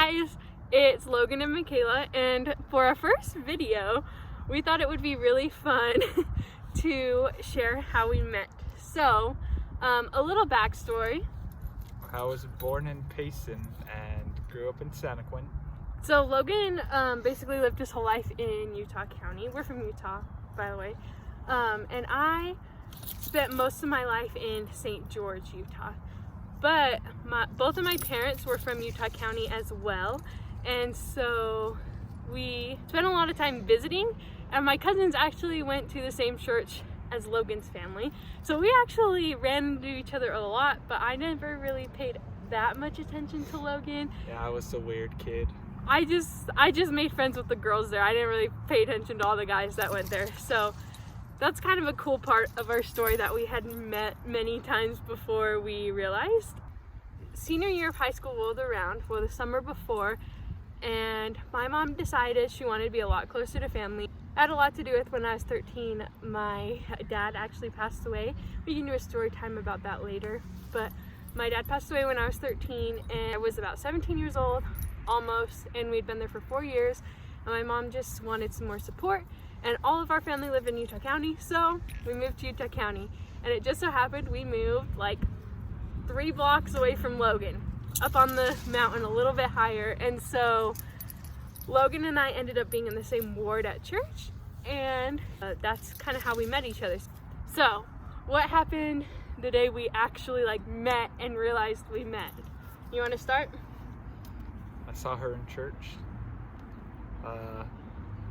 guys, it's Logan and Mikayla, and for our first video, we thought it would be really fun to share how we met. So, a little backstory. I was born in Payson and grew up in Santaquin. So Logan basically lived his whole life in Utah County. We're from Utah, by the way. And I spent most of my life in St. George, Utah. But both of my parents were from Utah County as well. And so we spent a lot of time visiting. And my cousins actually went to the same church as Logan's family. So we actually ran into each other a lot, but I never really paid that much attention to Logan. Yeah, I was the weird kid. I just made friends with the girls there. I didn't really pay attention to all the guys that went there. So that's kind of a cool part of our story that we had met many times before we realized. Senior year of high school rolled around, well, the summer before, and my mom decided she wanted to be a lot closer to family. It had a lot to do with when I was 13, my dad actually passed away. We can do a story time about that later, but my dad passed away when I was 13, and I was about 17 years old, almost, and we'd been there for 4 years, and my mom just wanted some more support, and all of our family lived in Utah County, so we moved to Utah County. And it just so happened we moved like 3 blocks away from Logan, up on the mountain a little bit higher. And so Logan and I ended up being in the same ward at church, and that's kind of how we met each other. So what happened the day we actually met and realized we met? You want to start? I saw her in church.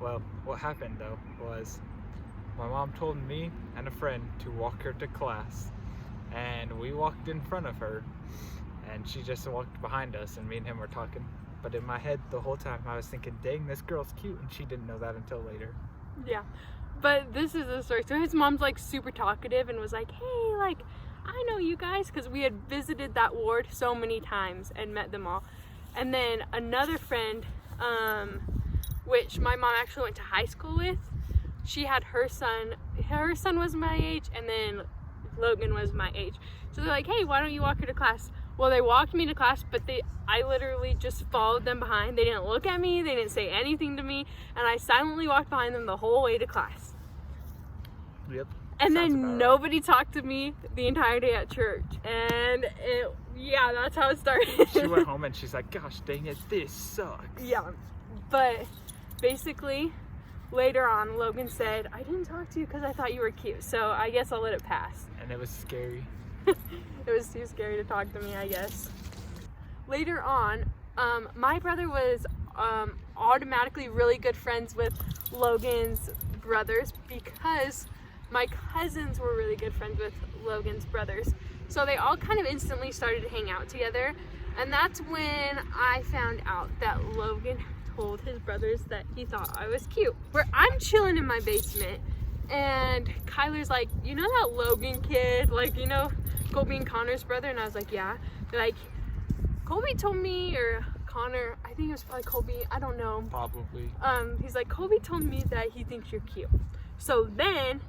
Well, what happened though was my mom told me and a friend to walk her to class, and we walked in front of her, and she just walked behind us, and me and him were talking. But in my head the whole time I was thinking, dang, this girl's cute, and she didn't know that until later. Yeah, but this is the story. So his mom's super talkative and was like, hey, I know you guys, because we had visited that ward so many times and met them all. And then another friend, which my mom actually went to high school with, she had her son was my age, and then Logan was my age. So they're like, hey, why don't you walk her to class? Well, they walked me to class, but I literally just followed them behind. They didn't look at me, they didn't say anything to me, and I silently walked behind them the whole way to class. Yep. And then nobody talked to me the entire day at church. And yeah, that's how it started. She went home and she's like, gosh dang it, this sucks. Yeah, but basically later on Logan said, I didn't talk to you because I thought you were cute, so I guess I'll let it pass. And it was scary. It was too scary to talk to me, I guess. Later on, my brother was automatically really good friends with Logan's brothers because my cousins were really good friends with Logan's brothers. So they all kind of instantly started to hang out together. And that's when I found out that Logan told his brothers that he thought I was cute. Where I'm chilling in my basement, and Kyler's like, you know that Logan kid? Colby and Connor's brother? And I was like, yeah. They're like, Colby told me, or Connor, I think it was probably Colby, I don't know. Probably. He's like, Colby told me that he thinks you're cute. So then,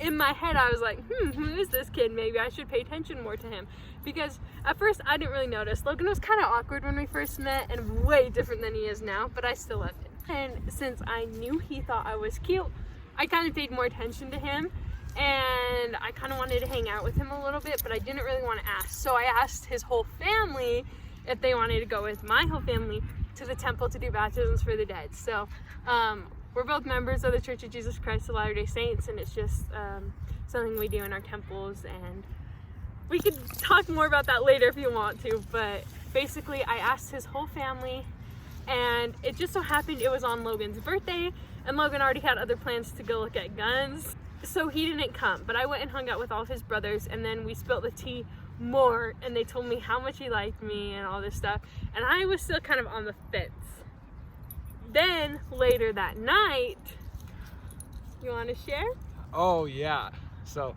in my head I was like, who is this kid? Maybe I should pay attention more to him. Because at first I didn't really notice. Logan was kind of awkward when we first met and way different than he is now, but I still loved him. And since I knew he thought I was cute, I kind of paid more attention to him, and I kind of wanted to hang out with him a little bit, but I didn't really want to ask. So I asked his whole family if they wanted to go with my whole family to the temple to do baptisms for the dead. So we're both members of the Church of Jesus Christ of Latter-day Saints, and it's just something we do in our temples, and we could talk more about that later if you want to. But basically I asked his whole family, and it just so happened it was on Logan's birthday, and Logan already had other plans to go look at guns, so he didn't come. But I went and hung out with all of his brothers, and then we spilled the tea more, and they told me how much he liked me and all this stuff, and I was still kind of on the fence. Then later that night, you want to share? Oh yeah, so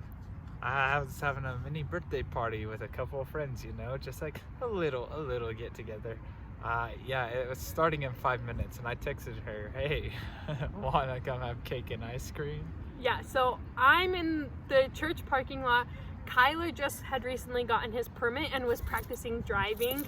I was having a mini birthday party with a couple of friends, just like a little get together. Yeah, it was starting in 5 minutes, and I texted her, hey, wanna come have cake and ice cream? Yeah, so I'm in the church parking lot. Kyler just had recently gotten his permit and was practicing driving,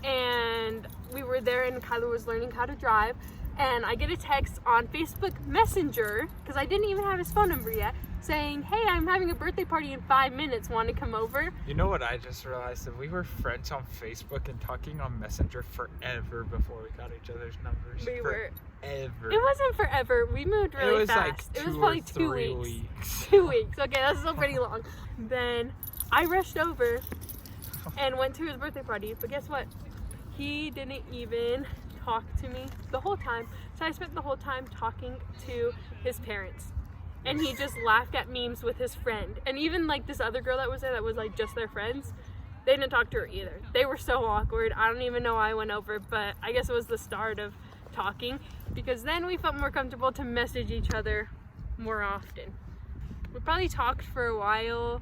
and we were there, and Kyler was learning how to drive, and I get a text on Facebook Messenger, because I didn't even have his phone number yet, saying, hey, I'm having a birthday party in 5 minutes, want to come over? You know what I just realized? That we were friends on Facebook and talking on Messenger forever before we got each other's numbers. We were. Ever. It wasn't forever. We moved really fast. Like it was probably 2 weeks. 2 weeks. Okay, that's still pretty long. Then I rushed over and went to his birthday party. But guess what? He didn't even talk to me the whole time. So I spent the whole time talking to his parents. And he just laughed at memes with his friend. And even like this other girl that was there that was like just their friends, they didn't talk to her either. They were so awkward. I don't even know why I went over, but I guess it was the start of talking, because then we felt more comfortable to message each other more often. We probably talked for a while.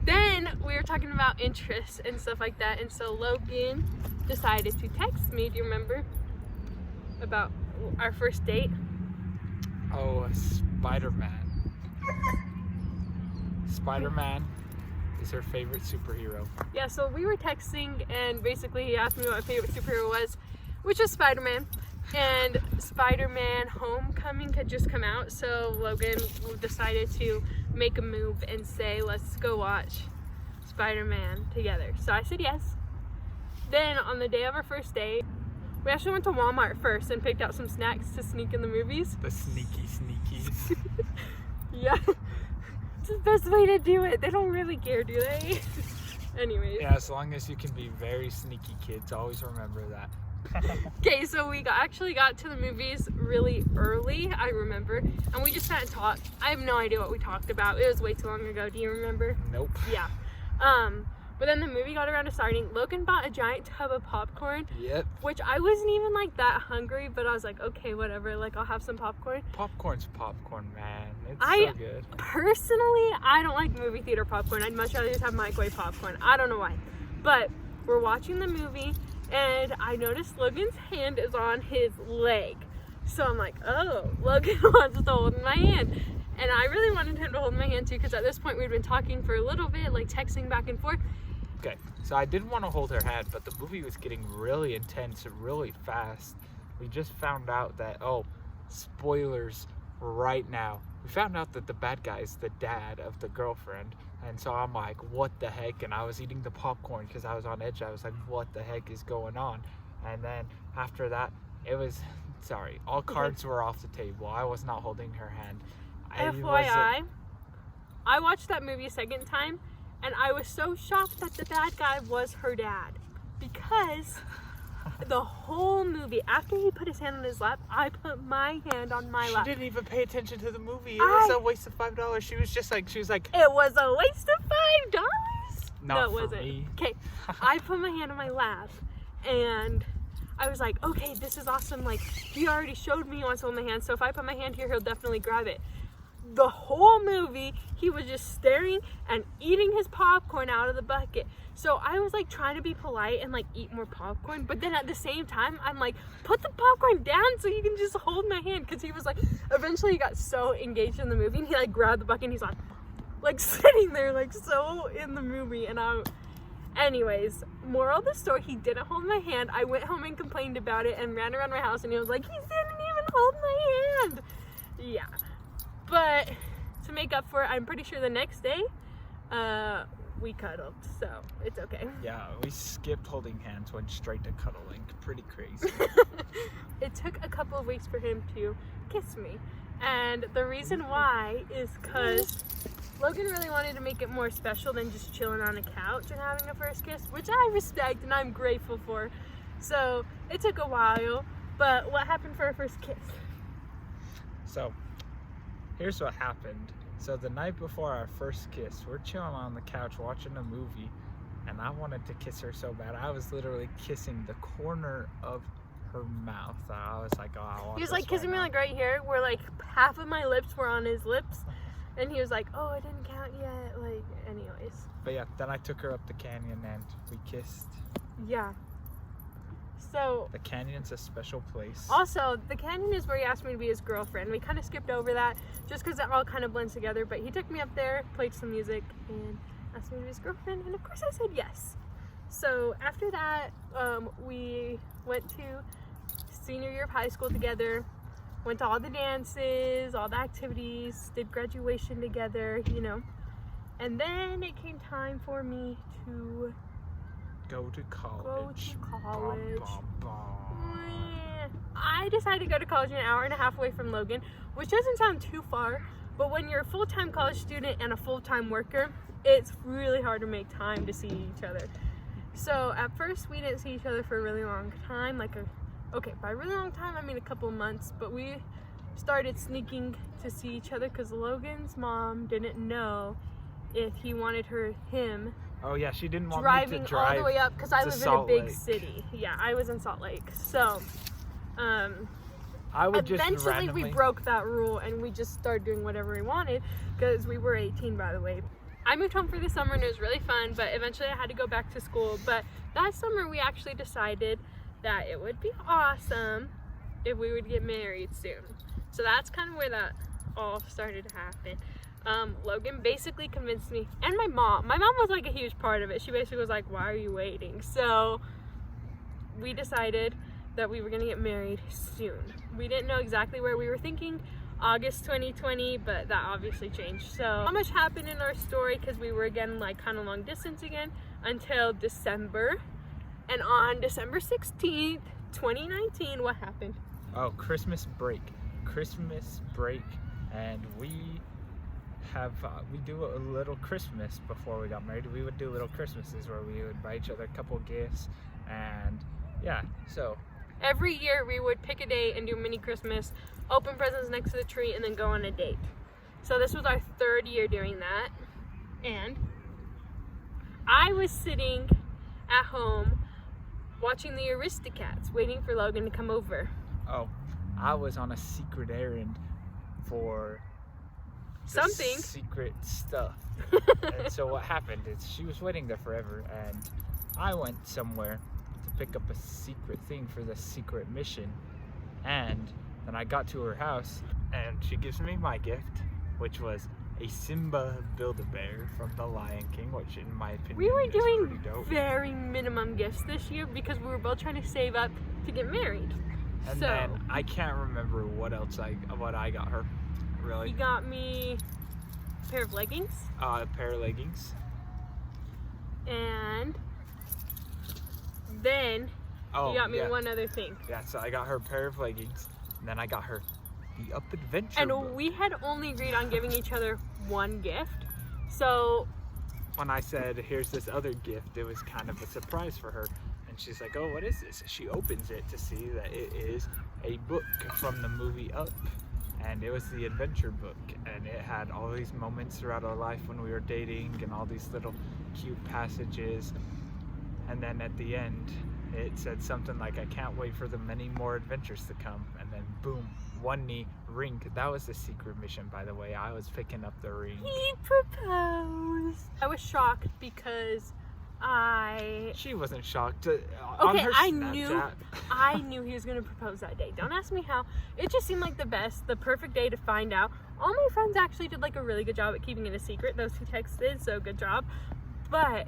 Then we were talking about interests and stuff like that, and so Logan decided to text me. Do you remember about our first date? Oh, Spider-Man. Spider-Man is her favorite superhero. Yeah, so we were texting, and basically he asked me what my favorite superhero was, which is Spider-Man. And Spider-Man Homecoming had just come out, so Logan decided to make a move and say, let's go watch Spider-Man together. So I said yes. Then on the day of our first date, we actually went to Walmart first and picked out some snacks to sneak in the movies. The sneaky sneakies. Yeah. It's the best way to do it. They don't really care, do they? Anyways. Yeah, as long as you can be very sneaky, kids. Always remember that. Okay, so we actually got to the movies really early, I remember, and we just sat and talked. I have no idea what we talked about. It was way too long ago. Do you remember? Nope. Yeah. But then the movie got around to starting. Logan bought a giant tub of popcorn. Yep. Which I wasn't even like that hungry, but I was like, okay, whatever. Like, I'll have some popcorn. Popcorn's popcorn, man. It's so good. Personally, I don't like movie theater popcorn. I'd much rather just have microwave popcorn. I don't know why. But we're watching the movie, and I noticed Logan's hand is on his leg. So I'm like, oh, Logan wants to hold my hand. And I really wanted him to hold my hand too, because at this point we'd been talking for a little bit, like texting back and forth. Okay, so I didn't want to hold her hand, but the movie was getting really intense really fast. We just found out that, oh, spoilers right now. We found out that the bad guy is the dad of the girlfriend. And so I'm like, what the heck? And I was eating the popcorn because I was on edge. I was like, what the heck is going on? And then after that, it was, sorry, all cards were off the table. I was not holding her hand. FYI, I watched that movie a second time, and I was so shocked that the bad guy was her dad, because the whole movie, after he put his hand on his lap, I put my hand on my lap. She didn't even pay attention to the movie. It was a waste of $5. She was like, it was a waste of $5. No, it wasn't. Me. Okay, I put my hand on my lap, and I was like, okay, this is awesome. Like, he already showed me he wants to hold my hand, so if I put my hand here, he'll definitely grab it. The whole movie, he was just staring and eating his popcorn out of the bucket. So I was like trying to be polite and like eat more popcorn, but then at the same time, I'm like, put the popcorn down so you can just hold my hand. Because he was like, eventually he got so engaged in the movie, and he like grabbed the bucket and he's like sitting there like so in the movie. And anyways, moral of the story, he didn't hold my hand. I went home and complained about it and ran around my house, and he was like, he didn't even hold my hand. Yeah. But to make up for it, I'm pretty sure the next day, we cuddled, so it's okay. Yeah, we skipped holding hands, went straight to cuddling. Pretty crazy. It took a couple of weeks for him to kiss me. And the reason why is because Logan really wanted to make it more special than just chilling on a couch and having a first kiss, which I respect and I'm grateful for. So it took a while, but what happened for our first kiss? So, here's what happened. So the night before our first kiss, we're chilling on the couch watching a movie, and I wanted to kiss her so bad. I was literally kissing the corner of her mouth. I was like, oh, I want He was this like kissing right me now. like right here, where like half of my lips were on his lips, and he was like, oh, I didn't count yet. Like, anyways. But yeah, then I took her up the canyon and we kissed. Yeah. So the canyon's a special place. Also, the canyon is where he asked me to be his girlfriend. We kind of skipped over that just because it all kind of blends together. But he took me up there, played some music, and asked me to be his girlfriend. And of course I said yes. So after that, we went to senior year of high school together, went to all the dances, all the activities, did graduation together, you know. And then it came time for me to go to college. I decided to go to college an hour and a half away from Logan, which doesn't sound too far, but when you're a full-time college student and a full-time worker, it's really hard to make time to see each other. So at first we didn't see each other for a really long time, by really long time I mean a couple months, but we started sneaking to see each other because Logan's mom didn't know if he wanted him Oh yeah, she didn't want driving me to drive all the way up because I live in a Salt big Lake. city. Yeah, I was in Salt Lake. So I would just eventually randomly... we broke that rule and we just started doing whatever we wanted because we were 18, by the way. I moved home for the summer and it was really fun, but eventually I had to go back to school. But that summer we actually decided that it would be awesome if we would get married soon. So that's kind of where that all started to happen. Logan basically convinced me, and my mom was like a huge part of it. She basically was like, why are you waiting? So we decided that we were gonna get married soon. We didn't know exactly where we were thinking, August 2020, but that obviously changed. So not much happened in our story because we were again like kind of long distance again until December. And on December 16th, 2019, what happened? Oh, Christmas break, and we do a little Christmas before we got married. We would do little Christmases where we would buy each other a couple gifts, and yeah, so every year we would pick a date and do a mini Christmas, open presents next to the tree, and then go on a date. So this was our 3rd year doing that, and I was sitting at home watching the Aristocats, waiting for Logan to come over. Oh, I was on a secret errand for something secret stuff. And so what happened is she was waiting there forever, and I went somewhere to pick up a secret thing for the secret mission, and then I got to her house and she gives me my gift, which was a Simba Build-A-Bear from The Lion King, which in my opinion we were is doing pretty dope. very minimum gifts this year because we were both trying to save up to get married. And so then I can't remember what I got her. Really? he got me a pair of leggings. A pair of leggings. And then Oh, he got me yeah. one other thing. Yeah, so I got her a pair of leggings, and then I got her the Up Adventure And book. we had only agreed on giving each other one gift. So when I said, here's this other gift, it was kind of a surprise for her. And she's like, oh, what is this? She opens it to see that it is a book from the movie Up. And it was the adventure book. And it had all these moments throughout our life when we were dating and all these little cute passages. And then at the end, it said something like, I can't wait for the many more adventures to come. And then boom, one knee, ring. That was the secret mission, by the way. I was picking up the ring. he proposed. I was shocked because She wasn't shocked. On okay, her I Snapchat. knew he was gonna propose that day. Don't ask me how. It just seemed like the perfect day to find out. All my friends actually did like a really good job at keeping it a secret. Those who texted, so good job. But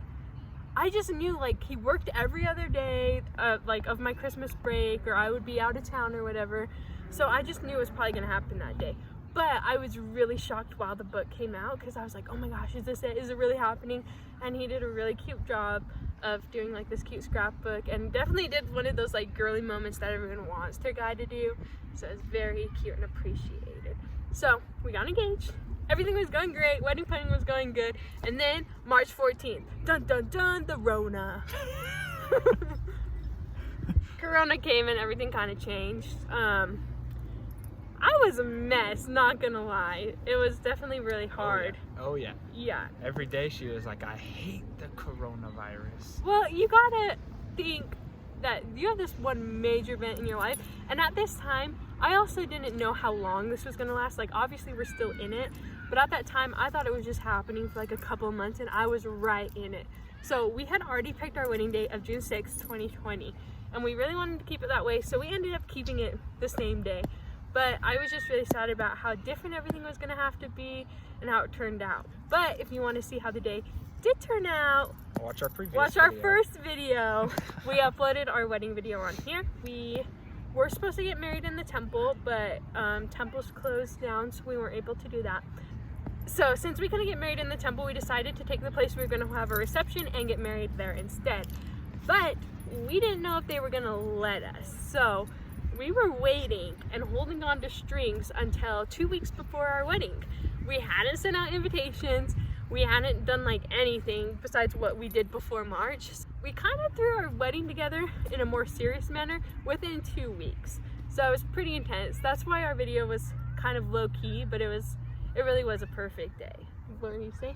I just knew like he worked every other day, like of my Christmas break, or I would be out of town or whatever. So I just knew it was probably gonna happen that day. But I was really shocked while the book came out because I was like, oh my gosh, is this it? Is it really happening? And he did a really cute job of doing like this cute scrapbook, and definitely did one of those like girly moments that everyone wants their guy to do. So it was very cute and appreciated. So we got engaged. Everything was going great. Wedding planning was going good. And then March 14th, dun dun dun, the Rona. Corona came and everything kind of changed. I was a mess, not gonna lie. It was definitely really hard. Oh yeah. Yeah. Every day she was like, I hate the coronavirus. Well, you gotta think that you have this one major event in your life, and at this time, I also didn't know how long this was gonna last. Like, obviously we're still in it, but at that time, I thought it was just happening for like a couple of months, and I was right in it. So we had already picked our wedding date of June 6th, 2020, and we really wanted to keep it that way, so we ended up keeping it the same day. But I was just really sad about how different everything was gonna have to be and how it turned out. But if you want to see how the day did turn out, Watch our previous Watch our video. first video. We uploaded our wedding video on here. We were supposed to get married in the temple, but temple's closed down, so we weren't able to do that. So since we couldn't get married in the temple, we decided to take the place we were going to have a reception and get married there instead. But we didn't know if they were going to let us. So we were waiting and holding on to strings until 2 weeks before our wedding. We hadn't sent out invitations. We hadn't done like anything besides what we did before March. We kind of threw our wedding together in a more serious manner within 2 weeks. So it was pretty intense. That's why our video was kind of low key, but it really was a perfect day. What were you saying?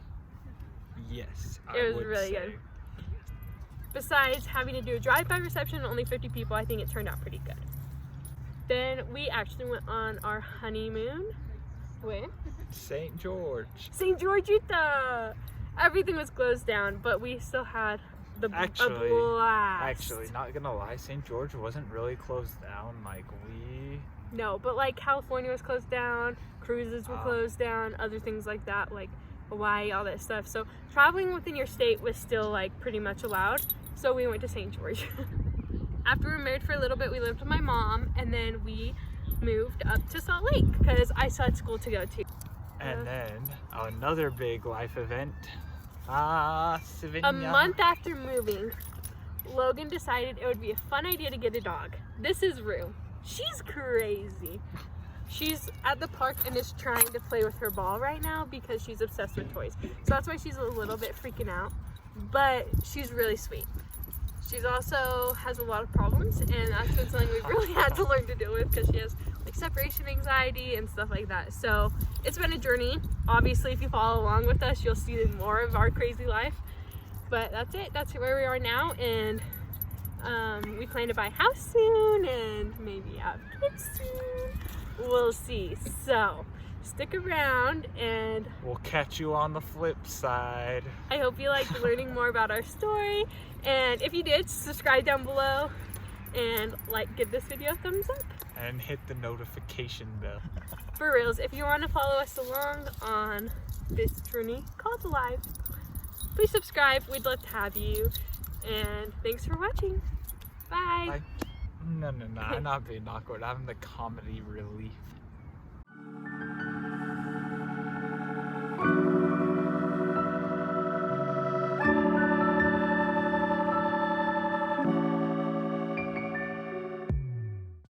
Yes, It was really good. Besides having to do a drive-by reception, only 50 people, I think it turned out pretty good. Then we actually went on our honeymoon. Where? St. George. St. Georgita! Everything was closed down, but we still had a blast. Actually, not gonna lie, St. George wasn't really closed down. No, but like California was closed down, cruises were closed down, other things like that, like Hawaii, all that stuff. So traveling within your state was still like pretty much allowed. So we went to St. George. After we were married for a little bit, we lived with my mom, and then we moved up to Salt Lake because I still had school to go to. And then another big life event. Savannah. A month after moving, Logan decided it would be a fun idea to get a dog. This is Rue. She's crazy. She's at the park and is trying to play with her ball right now because she's obsessed with toys. So that's why she's a little bit freaking out, but she's really sweet. She's also has a lot of problems, and that's been something we've really had to learn to deal with because she has like separation anxiety and stuff like that. So it's been a journey. Obviously, if you follow along with us, you'll see more of our crazy life. But that's it. That's where we are now, and we plan to buy a house soon and maybe have kids soon. We'll see. So stick around, and we'll catch you on the flip side. I hope you liked learning more about our story. And if you did, subscribe down below and give this video a thumbs up. And hit the notification bell. For reals, if you want to follow us along on this journey called life, please subscribe. We'd love to have you. And thanks for watching. Bye. No, I'm not being awkward. I'm the comedy relief.